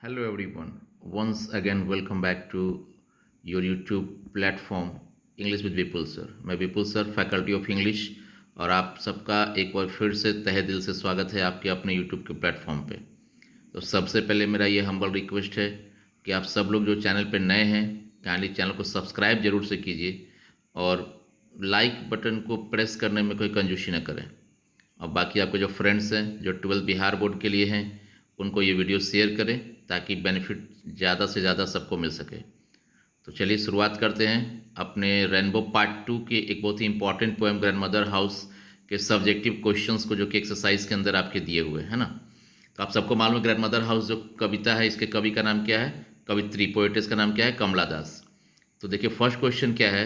Hello everyone. Once again welcome back to your YouTube platform English with Vipul sir. मैं विपुल sir, faculty of English, और आप सबका एक बार फिर से तहे दिल से स्वागत है आपके अपने यूट्यूब के प्लेटफॉर्म पे। तो सबसे पहले मेरा ये हम्बल रिक्वेस्ट है कि आप सब लोग जो चैनल पे नए हैं काइंडली चैनल को सब्सक्राइब जरूर से कीजिए और लाइक बटन को प्रेस करने में कोई कंजूसी न करें। और बाकी आपके जो फ्रेंड्स हैं जो 12 बिहार बोर्ड के लिए हैं उनको ये वीडियो शेयर करें ताकि बेनिफिट ज़्यादा से ज़्यादा सबको मिल सके। तो चलिए शुरुआत करते हैं अपने रेनबो पार्ट 2 के एक बहुत ही important poem grandmother house के सब्जेक्टिव क्वेश्चंस को, जो कि एक्सरसाइज के अंदर आपके दिए हुए हैं ना। तो आप सबको मालूम है ग्रैंड मदर हाउस जो कविता है इसके कवि का नाम क्या है, कवित्री पोएटेस का नाम क्या है, कमला दास। तो देखिए फर्स्ट क्वेश्चन क्या है,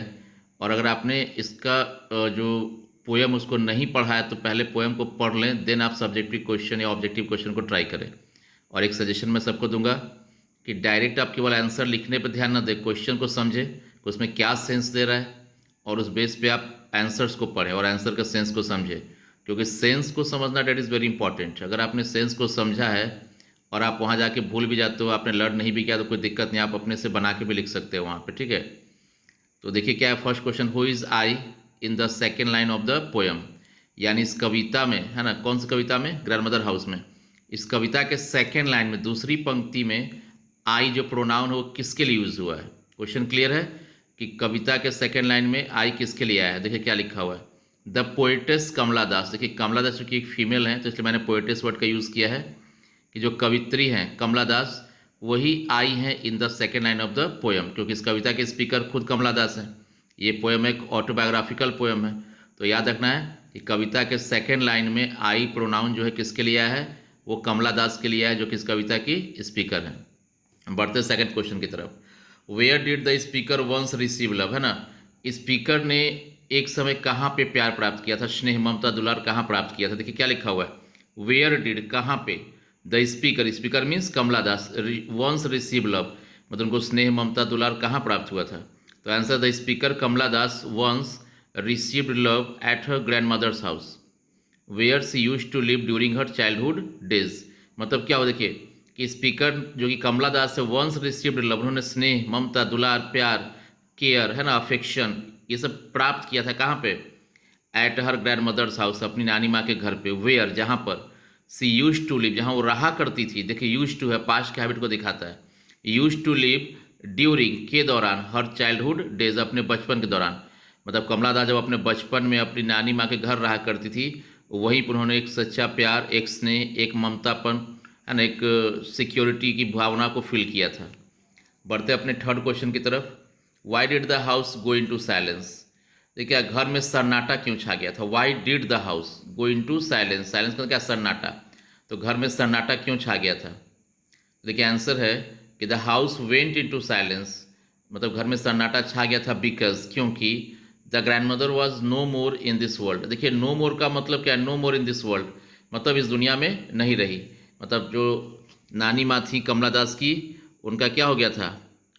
और अगर आपने इसका जो पोएम उसको नहीं पढ़ा है तो पहले पोएम को पढ़ लें, देन आप सब्जेक्टिव क्वेश्चन या ऑब्जेक्टिव क्वेश्चन को ट्राई करें। और एक सजेशन मैं सबको दूंगा कि डायरेक्ट आप केवल आंसर लिखने पर ध्यान न दें, क्वेश्चन को समझें कि उसमें क्या सेंस दे रहा है और उस बेस पे आप आंसर्स को पढ़ें और आंसर का सेंस को समझें, क्योंकि सेंस को समझना डेट इज़ वेरी इंपॉर्टेंट। अगर आपने सेंस को समझा है और आप वहाँ जाके भूल भी जाते हो, आपने लर्न नहीं भी किया तो कोई दिक्कत नहीं, आप अपने से बना के भी लिख सकते हो वहाँ पे, ठीक है। तो देखिए क्या है first question, who is I in the second line of the poem, यानी इस कविता में है ना, कौन सी कविता में, ग्रैंड मदर हाउस में, इस कविता के सेकेंड लाइन में दूसरी पंक्ति में आई जो प्रोनाउन हो किसके लिए यूज हुआ है। क्वेश्चन क्लियर है कि कविता के सेकेंड लाइन में आई किसके लिए आया है। देखिए क्या लिखा हुआ है, द पोएटेस कमला दास। देखिए कमला दास चूंकि एक फीमेल है तो इसलिए मैंने पोएटेस वर्ड का यूज़ किया है कि जो कवित्री हैं कमला दास वही आई हैं in the second line of the poem, क्योंकि इस कविता के स्पीकर खुद कमला दास हैं। ये पोएम एक ऑटोबायोग्राफिकल पोएम है, तो याद रखना है कि कविता के सेकेंड लाइन में आई प्रोनाउन जो है किसके लिए आया है, वो कमला दास के लिए आया जो कि इस कविता की स्पीकर है। बढ़ते सेकंड क्वेश्चन की तरफ, where did the speaker once receive love, है ना, स्पीकर ने एक समय कहाँ पे प्यार प्राप्त किया था, स्नेह ममता दुलार कहाँ प्राप्त किया था। देखिए क्या लिखा हुआ है, वेयर डिड कहाँ पे, the speaker, speaker means Kamala Das, once receive love मतलब उनको स्नेह ममता दुलार कहाँ प्राप्त हुआ था। तो answer, the speaker Kamala Das once received love at her grandmother's house where she used to live during her childhood days. मतलब क्या हो, देखिए कि स्पीकर जो कि कमला दास है, वंस रिसीव्ड लव, उन्होंने स्नेह ममता दुलार प्यार केयर है ना अफेक्शन ये सब प्राप्त किया था कहाँ पे, at her grandmother's house, अपनी नानी माँ के घर पे, वेयर जहाँ पर, सी यूज टू लिव जहाँ वो रहा करती थी। देखिए यूज टू है पास्ट के हैबिट को दिखाता है, यूज टू लिव ड्यूरिंग के दौरान, हर चाइल्डहुड डेज अपने बचपन के दौरान, मतलब कमला दास जब अपने बचपन में अपनी नानी माँ के घर रहा करती थी वहीं पर उन्होंने एक सच्चा प्यार, एक स्नेह, एक ममतापन है ना, एक सिक्योरिटी की भावना को फील किया था। बढ़ते अपने थर्ड क्वेश्चन की तरफ, why did the house go into silence. देखिए घर में सन्नाटा क्यों छा गया था, why did the house go into silence, silence का क्या, सन्नाटा, तो घर में सन्नाटा क्यों छा गया था। देखिए आंसर है कि the house went into silence, मतलब घर में सन्नाटा छा गया था बिकॉज, क्योंकि the grandmother was no more in this world. देखिए नो मोर का मतलब क्या है, no more in this world मतलब इस दुनिया में नहीं रही, मतलब जो नानी माँ थी कमला दास की उनका क्या हो गया था,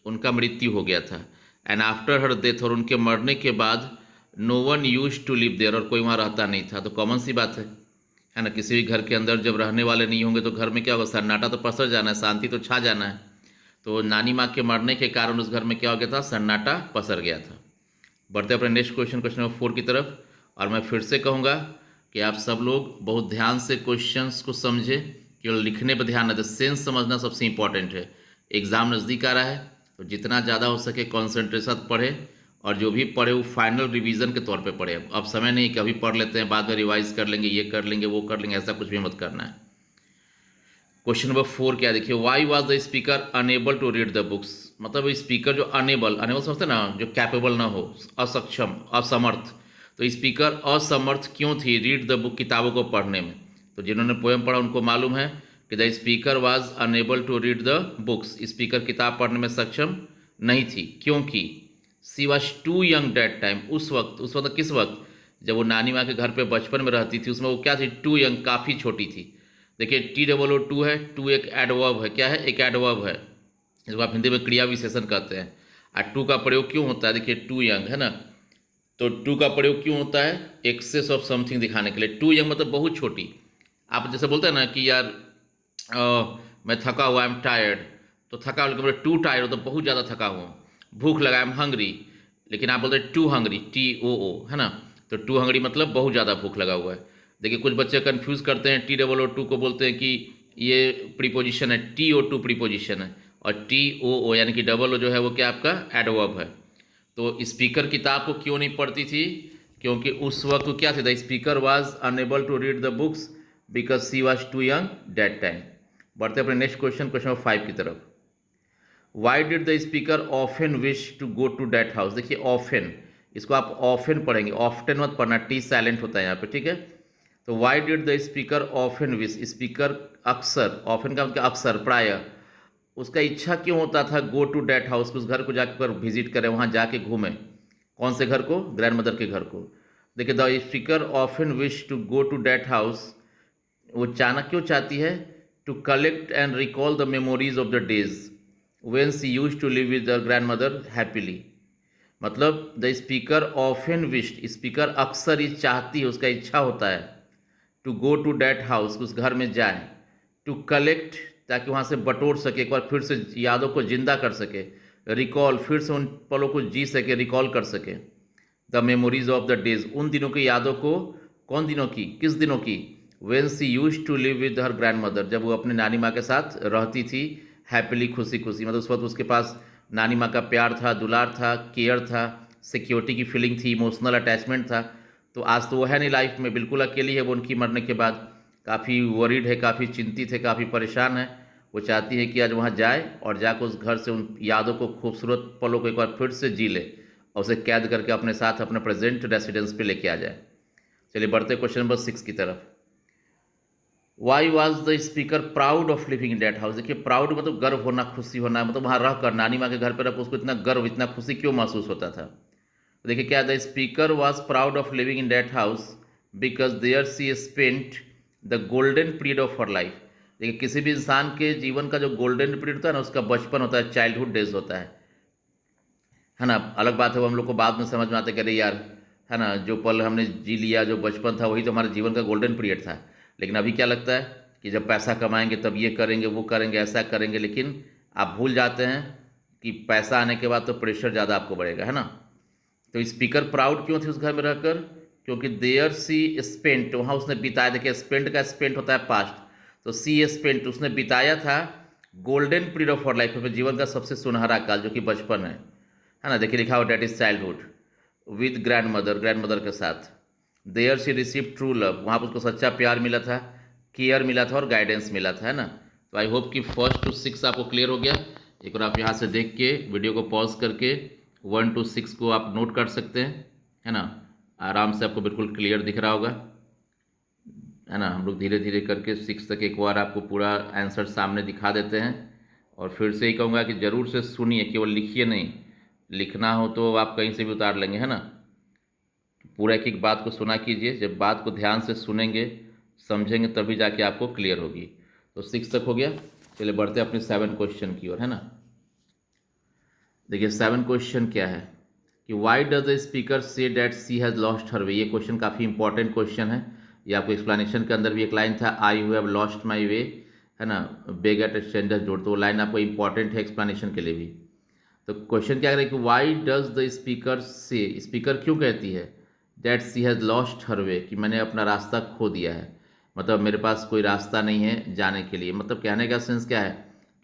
उनका मृत्यु हो गया था। एंड आफ्टर हर डेथ, और उनके मरने के बाद, no one used to live there, और कोई वहाँ रहता नहीं था। तो कॉमन सी बात है ना, किसी भी घर के अंदर जब रहने वाले नहीं होंगे तो घर में क्या होगा, सन्नाटा तो पसर जाना है, शांति तो छा जाना है। तो नानी माँ के मरने के कारण उस घर में क्या हो गया था, सन्नाटा पसर गया था। बढ़ते अपने नेक्स्ट क्वेश्चन, क्वेश्चन नंबर 4 की तरफ। और मैं फिर से कहूँगा कि आप सब लोग बहुत ध्यान से क्वेश्चंस को समझें, केवल लिखने पर ध्यान न दें, सेंस समझना सबसे इंपॉर्टेंट है। एग्ज़ाम नज़दीक आ रहा है तो जितना ज़्यादा हो सके कॉन्सेंट्रेशन पढ़े, और जो भी पढ़े वो फाइनल रिवीजन के तौर पे पढ़े। अब समय नहीं कि अभी पढ़ लेते हैं बाद में रिवाइज कर लेंगे, ये कर लेंगे वो कर लेंगे, ऐसा कुछ भी मत करना है। क्वेश्चन नंबर 4 क्या, देखिए why was the speaker unable to read the books, मतलब स्पीकर जो अनेबल, अनेबल समझते ना, जो कैपेबल ना हो, असक्षम, असमर्थ, तो स्पीकर असमर्थ क्यों थी रीड द बुक, किताबों को पढ़ने में। तो जिन्होंने पोएम पढ़ा उनको मालूम है कि the speaker was unable to read the books, speaker किताब पढ़ने में सक्षम नहीं थी क्योंकि she was too young that time, उस वक्त किस वक्त, जब वो नानी माँ के घर पे बचपन में रहती थी उसमें वो क्या थी, टू यंग, काफ़ी छोटी थी। देखिए T-O-O-2 है, टू एक एडवर्ब है, क्या है, एक एडवर्ब है, इसको आप हिंदी में क्रिया विशेषण कहते हैं। और टू का प्रयोग क्यों होता है, देखिए टू यंग है ना, तो टू का प्रयोग क्यों होता है, एक्सेस ऑफ समथिंग दिखाने के लिए। टू यंग मतलब बहुत छोटी, आप जैसे बोलते हैं ना कि यार मैं थका हुआ, आई एम टायर्ड, तो थका हुआ बोले टू टायर्ड हो तो बहुत ज़्यादा थका हुआ। भूख लगा, आई एम हंग्री, लेकिन आप बोलते टू हंग्री, TOO, है ना। तो टू हंग्री मतलब बहुत ज़्यादा भूख लगा हुआ है। देखिए कुछ बच्चे कन्फ्यूज करते हैं, TOO को बोलते हैं कि ये प्रीपोजिशन है, TO2 प्रीपोजिशन है, और TOO यानी कि डबल ओ जो है वो क्या आपका एडवर्ब है। तो स्पीकर किताब को क्यों नहीं पढ़ती थी? क्योंकि उस वक्त क्या थी, the speaker was unable to read the books because she was too young that time. बढ़ते अपने नेक्स्ट क्वेश्चन, क्वेश्चन नंबर 5 की तरफ। Why did the speaker often wish to go to that house? देखिए ऑफन, इसको आप often पढ़ेंगे, often मत पढ़ना, टी साइलेंट होता है यहाँ पे, ठीक है। तो Y did the speaker often wish, speaker अक्सर, ऑफन का मतलब अक्सर, प्राय, उसका इच्छा क्यों होता था गो टू डेट हाउस, उस घर को जाकर विजिट करें, वहाँ जाके घूमें। कौन से घर को? ग्रैंड मदर के घर को। देखिए the speaker often wish to go to that house, वो चाणक्य क्यों चाहती है? To collect and recall the memories of the days when she used to live with the grandmother happily. मतलब the speaker often wished, speaker अक्सर ही चाहती है, उसका इच्छा होता है, to go to that house, उस घर में जाए, टू कलेक्ट, ताकि वहाँ से बटोर सके, एक बार फिर से यादों को जिंदा कर सके, रिकॉल, फिर से उन पलों को जी सके, रिकॉल कर सके, the memories of the days, उन दिनों की यादों को। कौन दिनों की? किस दिनों की? When she used to live with her grandmother, जब वो अपने नानी माँ के साथ रहती थी, हैप्पीली, खुशी खुशी, मतलब उस वक्त उसके पास नानी माँ का प्यार था, दुलार था, केयर था, सिक्योरिटी की फीलिंग थी, इमोशनल अटैचमेंट था। तो आज तो वो है नहीं लाइफ में, बिल्कुल अकेली है वो उनकी मरने के बाद, काफ़ी वरीड है, काफ़ी चिंतित है, काफ़ी परेशान है। वो चाहती है कि आज वहाँ जाए और जाकर उस घर से उन यादों को, खूबसूरत पलों को एक बार फिर से जी ले, और उसे कैद करके अपने साथ अपने प्रेजेंट रेसिडेंस पे लेके आ जाए। चलिए बढ़ते क्वेश्चन नंबर 6 की तरफ। Why was the speaker proud of living in that house? देखिए प्राउड मतलब गर्व होना, खुशी होना, मतलब वहाँ रह कर, नानी माँ के घर पर रह, उसको इतना गर्व, इतना खुशी क्यों महसूस होता था? तो देखिए क्या, the speaker was proud of living in that house because there she spent the golden period of her life. देखिए किसी भी इंसान के जीवन का जो गोल्डन पीरियड होता है ना, उसका बचपन होता है, चाइल्डहुड डेज होता है ना। अलग बात है वो हम लोग को बाद में समझ में आता है कि अरे यार, है ना, जो पल हमने जी लिया, जो बचपन था, वही तो हमारे जीवन का गोल्डन पीरियड था। लेकिन अभी क्या लगता है कि जब पैसा कमाएंगे तब ये करेंगे, वो करेंगे, ऐसा करेंगे, लेकिन आप भूल जाते हैं कि पैसा आने के बाद तो प्रेशर ज़्यादा आपको बढ़ेगा, है ना। तो स्पीकर प्राउड क्यों थी उस घर में रहकर? क्योंकि देयर सी स्पेंट, वहाँ उसने बिताया, देखिए स्पेंट का स्पेंट होता है पास्ट, तो सी स्पेंट, उसने बिताया था golden period of her life, में जीवन का सबसे सुनहरा काल, जो कि बचपन है ना। देखिए लिखा हो that is childhood with grandmother, grandmother के साथ। There she receive true love, वहाँ पर उसको सच्चा प्यार मिला था, केयर मिला था और गाइडेंस मिला था, है ना। तो आई होप कि 1 to 6 आपको क्लियर हो गया। एक बार आप यहाँ से देख के वीडियो को पॉज करके 1 to 6 को आप नोट कर सकते हैं, है ना। आराम से आपको बिल्कुल क्लियर दिख रहा होगा, है ना। हम लोग धीरे धीरे करके 6 तक एक बार आपको पूरा आंसर सामने दिखा देते हैं। और फिर से ही कहूँगा कि ज़रूर से सुनिए, केवल लिखिए नहीं, लिखना हो तो आप कहीं से भी उतार लेंगे, है ना। पूरा एक एक बात को सुना कीजिए, जब बात को ध्यान से सुनेंगे, समझेंगे, तभी जाके आपको क्लियर होगी। तो 6 तक हो गया। चलिए बढ़ते हैं अपने 7 क्वेश्चन की ओर, है ना। देखिए 7 क्वेश्चन क्या है कि why does the speaker say that she has lost her way. ये क्वेश्चन काफ़ी इंपॉर्टेंट क्वेश्चन है। ये आपको एक्सप्लेनेशन के अंदर भी एक लाइन था, I who have lost my way, है ना, बेग एट स्ट्रेंजर्स डोर, तो वो लाइन आपको इंपॉर्टेंट है एक्सप्लेनेशन के लिए भी। तो क्वेश्चन क्या है कि why does the speaker say, speaker क्यों कहती है that she has lost her way, कि मैंने अपना रास्ता खो दिया है, मतलब मेरे पास कोई रास्ता नहीं है जाने के लिए। मतलब कहने का सेंस क्या है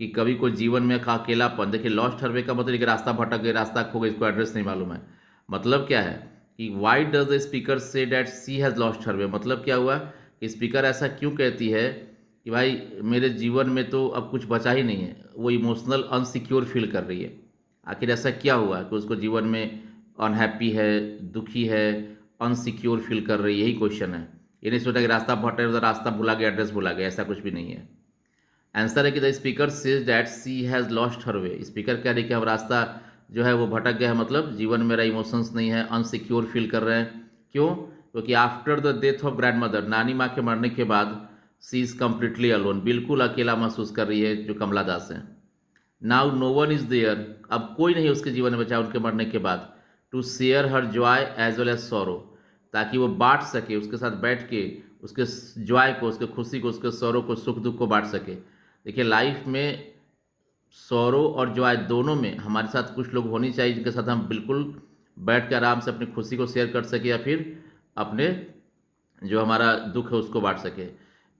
कि कभी कोई जीवन में का अकेलापन, देखिए लॉस्ट हर वे का मतलब कि रास्ता भटक गए, रास्ता खो गए, इसको एड्रेस नहीं मालूम है। मतलब क्या है कि why does the speaker say that she has lost her way, मतलब क्या हुआ कि स्पीकर ऐसा क्यों कहती है कि भाई मेरे जीवन में तो अब कुछ बचा ही नहीं है, वो इमोशनल अनसिक्योर फील कर रही है। आखिर ऐसा क्या हुआ कि उसको जीवन में अनहैप्पी है, दुखी है, अनसिक्योर फील कर रही है, यही क्वेश्चन है। ये नहीं सोचा कि रास्ता भटक गया, रास्ता भुला गया, एड्रेस भुला गया, ऐसा कुछ भी नहीं है। आंसर है कि the speaker says that she has lost her way, speaker कह रही कि अब रास्ता जो है वो भटक गया है, मतलब जीवन में मेरा इमोशंस नहीं है, अनसिक्योर फील कर रहे हैं। क्यों? क्योंकि after the death of grand mother, नानी माँ के मरने के बाद, सी इज़ कम्प्लीटली अलोन, बिल्कुल अकेला महसूस कर रही है, जो कमला दास है। Now no one is there, अब कोई नहीं उसके जीवन में बचा उनके मरने के बाद, to share her joy as well as sorrow, ताकि वो बांट सके, उसके साथ बैठ के उसके जॉय को, उसके खुशी को, उसके सौरों को, सुख दुख को बांट सके। देखिए लाइफ में सौरों और जॉय दोनों में हमारे साथ कुछ लोग होनी चाहिए जिनके साथ हम बिल्कुल बैठ के आराम से अपनी खुशी को शेयर कर सके या फिर अपने जो हमारा दुख है उसको बांट सके।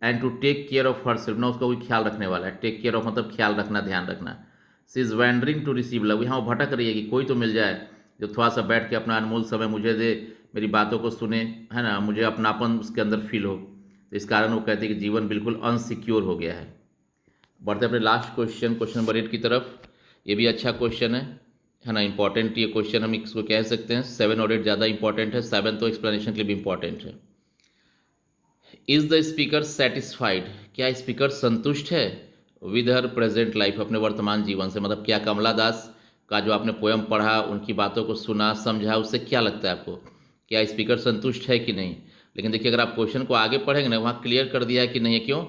And to take care of herself, ना उसका कोई ख्याल रखने वाला है। टेक केयर ऑफ मतलब ख्याल रखना, ध्यान रखना। She is wandering to receive love, यहाँ वो भटक रही है कि कोई तो मिल जाए जो थोड़ा सा बैठ के अपना अनमोल समय मुझे दे, मेरी बातों को सुने, है ना, मुझे अपनापन उसके अंदर फील हो। तो इस कारण वो कहते हैं कि जीवन बिल्कुल अनसिक्योर हो गया है। बढ़ते अपने लास्ट क्वेश्चन, क्वेश्चन नंबर 8 की तरफ। ये भी अच्छा क्वेश्चन है ना, इंपॉर्टेंट ये क्वेश्चन हम इसको कह सकते हैं। 7 और 8 ज़्यादा इंपॉर्टेंट है, 7 तो एक्सप्लेनेशन के लिए भी इंपॉर्टेंट है। इज़ द स्पीकर सेटिस्फाइड, क्या स्पीकर संतुष्ट है विद हर प्रेजेंट लाइफ, अपने वर्तमान जीवन से। मतलब क्या कमला दास का जो आपने पोयम पढ़ा, उनकी बातों को सुना समझा, उससे क्या लगता है आपको, क्या स्पीकर संतुष्ट है कि नहीं। लेकिन देखिए अगर आप क्वेश्चन को आगे पढ़ेंगे ना, वहाँ क्लियर कर दिया है कि नहीं है। क्यों?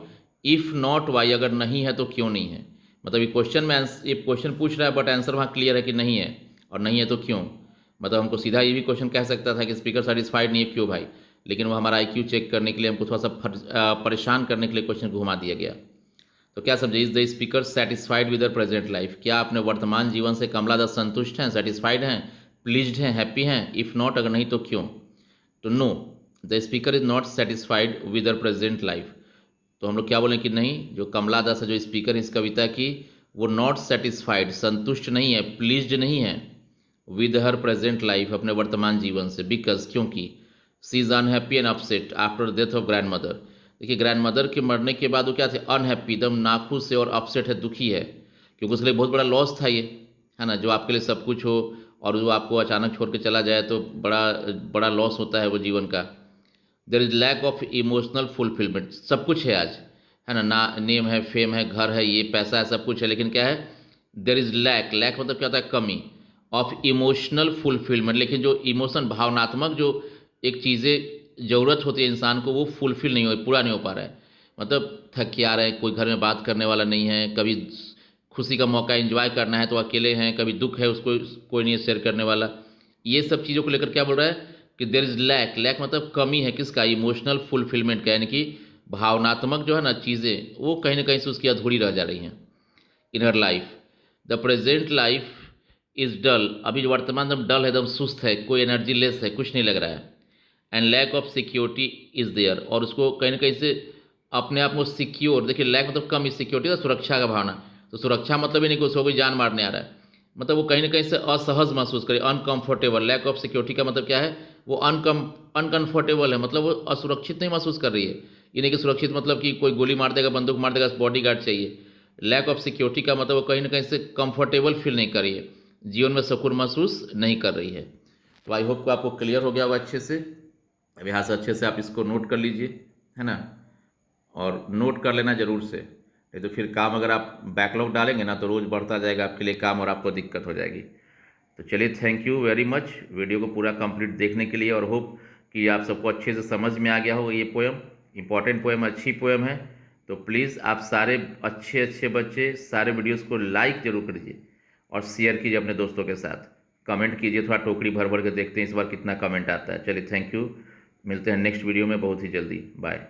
इफ़ नॉट वाई, अगर नहीं है तो क्यों नहीं है। मतलब ये क्वेश्चन में ये क्वेश्चन पूछ रहा है बट आंसर वहाँ क्लियर है कि नहीं है, और नहीं है तो क्यों। मतलब हमको सीधा ये भी क्वेश्चन कह सकता था कि स्पीकर सेटिस्फाइड नहीं है, क्यों भाई। लेकिन वो हमारा आईक्यू चेक करने के लिए, हमको थोड़ा सा परेशान करने के लिए क्वेश्चन घुमा दिया गया। तो क्या समझे, is the speaker satisfied with the present life, क्या अपने वर्तमान जीवन से कमला दास संतुष्ट हैं, सेटिस्फाइड हैं, प्लीज्ड हैं, हैप्पी हैं। इफ़ नॉट, अगर नहीं तो क्यों। तो no, the speaker is not satisfied with the present life. तो हम लोग क्या बोलें कि नहीं, जो कमला दास है, जो स्पीकर है इस कविता की, वो नॉट सेटिस्फाइड, संतुष्ट नहीं है, प्लीज्ड नहीं है विद हर प्रेजेंट लाइफ, अपने वर्तमान जीवन से। बिकॉज, क्योंकि she is unhappy and upset after death of grandmother. देखिए ग्रैंड मदर के मरने के बाद वो क्या थे, अनहैप्पी, एकदम नाखुश है और अपसेट है, दुखी है, क्योंकि उसके लिए बहुत बड़ा लॉस था ये, है ना। जो आपके लिए सब कुछ हो और जो आपको अचानक छोड़ के चला जाए तो बड़ा बड़ा लॉस होता है वो जीवन का। There is lack of emotional fulfilment, सब कुछ है आज, है ना, नेम है, फेम है, घर है, ये पैसा है, सब कुछ है, लेकिन क्या है, देर इज़ लैक, लैक मतलब क्या होता है, कमी, ऑफ इमोशनल फुलफिलमेंट। लेकिन जो इमोशन, भावनात्मक जो एक चीज़ें ज़रूरत होती है इंसान को, वो फुलफिल नहीं हो, पूरा नहीं हो पा रहा है। मतलब थक के आ रहे हैं, कोई घर में बात करने वाला नहीं है, कभी खुशी का मौका एंजॉय करना है तो अकेले हैं, कभी दुख है उसको कोई नहीं शेयर करने वाला। ये सब चीज़ों को लेकर क्या बोल रहा है कि देर इज़ लैक, लैक मतलब कमी है किसका, इमोशनल फुलफिलमेंट का, यानी कि भावनात्मक जो है ना चीज़ें, वो कहीं ना कहीं से उसकी अधूरी रह जा रही हैं in her life. The present life is dull, अभी जो वर्तमान एकदम डल है, एकदम सुस्त है, कोई एनर्जी लेस है, कुछ नहीं लग रहा है। And lack of security is there, और उसको कहीं ना कहीं से अपने आप को सिक्योर, देखिए लैक मतलब कम, सिक्योरिटी का सुरक्षा का भावना। तो सुरक्षा मतलब ही नहीं कि उसको कोई जान मारने आ रहा है, मतलब वो कहीं ना कहीं से असहज महसूस करे, अनकंफर्टेबल। लैक ऑफ सिक्योरिटी का मतलब क्या है, वो अनकंफर्टेबल है, मतलब वो असुरक्षित नहीं महसूस कर रही है। ये नहीं कि सुरक्षित मतलब कि कोई गोली मार देगा, बंदूक मार देगा, बॉडी गार्ड चाहिए। लैक ऑफ सिक्योरिटी का मतलब वो कहीं ना कहीं से कंफर्टेबल फील नहीं कर रही है, जीवन में सुकून महसूस नहीं कर रही है। तो आई होप को आपको क्लियर हो गया होगा अच्छे से। अब यहाँ से अच्छे से आप इसको नोट कर लीजिए, है ना, और नोट कर लेना ज़रूर से, नहीं तो फिर काम अगर आप बैकलॉग डालेंगे ना तो रोज़ बढ़ता जाएगा आपके लिए काम और आपको दिक्कत हो जाएगी। तो चलिए, thank you very much video को पूरा कंप्लीट देखने के लिए, और होप कि आप सबको अच्छे से समझ में आ गया हो। ये पोएम इंपॉर्टेंट पोएम, अच्छी पोएम है। तो प्लीज़ आप सारे अच्छे अच्छे बच्चे सारे वीडियोज़ को लाइक ज़रूर करिए और शेयर कीजिए अपने दोस्तों के साथ, कमेंट कीजिए, थोड़ा टोकरी भर भर के देखते हैं इस बार कितना कमेंट आता है। चलिए थैंक यू, मिलते हैं नेक्स्ट वीडियो में बहुत ही जल्दी, बाय।